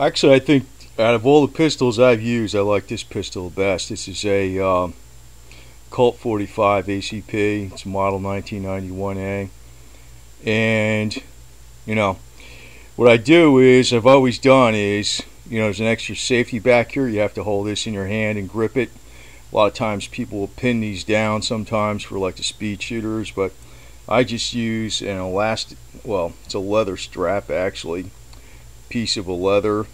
Actually, I think out of all the pistols I've used, I like this pistol best. This is a Colt 45 ACP. It's model 1991A. And, you know, what I do is, I've always done is, there's an extra safety back here. You have to hold this in your hand and grip it. A lot of times people will pin these down sometimes for like the speed shooters, but I just use an elastic, well, it's a leather strap actually, piece of a leather,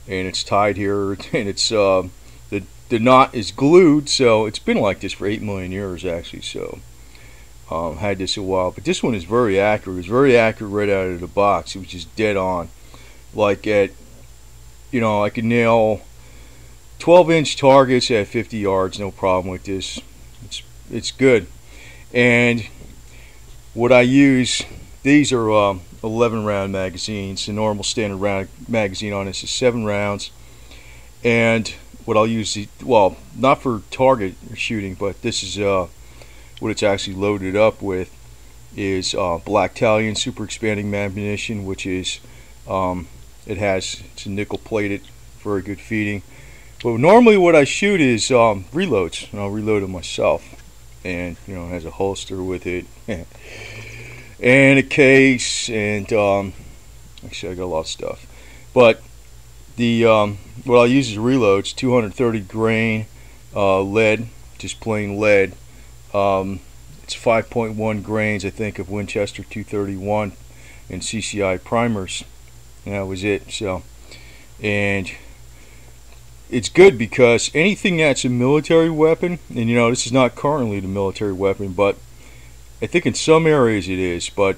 and it's tied here, and it's the knot is glued, so it's been like this for 8 million years actually. So had this a while, but this one is very accurate. It's very accurate right out of the box. It was just dead on. Like at, I could nail 12-inch targets at 50 yards, no problem with this. It's good. And what I use, these are 11-round magazines. The normal standard round magazine on this is 7 rounds. And what I'll use, well, not for target shooting, but this is what it's actually loaded up with is Black Talon super expanding ammunition, which is it's a nickel plated, very good feeding. But normally what I shoot is reloads, and I'll reload them myself. And it has a holster with it, and a case, and actually I got a lot of stuff. But the what I'll use is reloads, 230 grain lead, just plain lead. It's 5.1 grains, I think, of Winchester 231 and CCI primers, and that was it. So, and it's good because anything that's a military weapon, and this is not currently the military weapon, but I think in some areas it is, but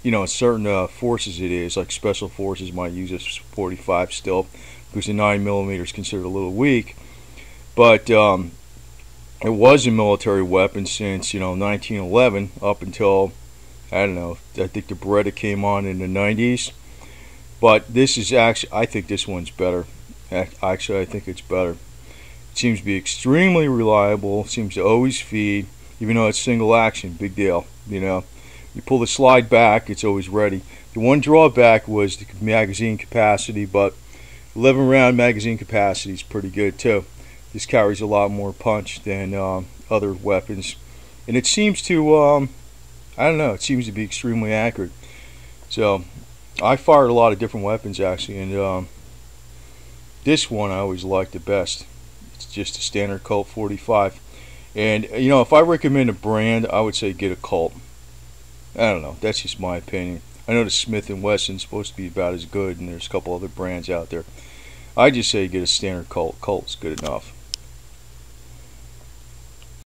in certain forces it is, like special forces might use a 45 still, because the 9mm is considered a little weak. But it was a military weapon since 1911 up until, I don't know, I think the Beretta came on in the 90s. But this is actually, I think this one's better. Actually, I think it's better. It seems to be extremely reliable, seems to always feed, even though it's single action. Big deal. You pull the slide back, it's always ready. The one drawback was the magazine capacity, but 11-round magazine capacity is pretty good too. This carries a lot more punch than other weapons, and it seems to I don't know, it seems to be extremely accurate. So I fired a lot of different weapons actually, and this one I always liked the best. It's just a standard Colt 45. And if I recommend a brand, I would say get a Colt. I don't know, that's just my opinion. I know the Smith & Wesson's supposed to be about as good, and there's a couple other brands out there. I just say get a standard Colt. Colt's good enough.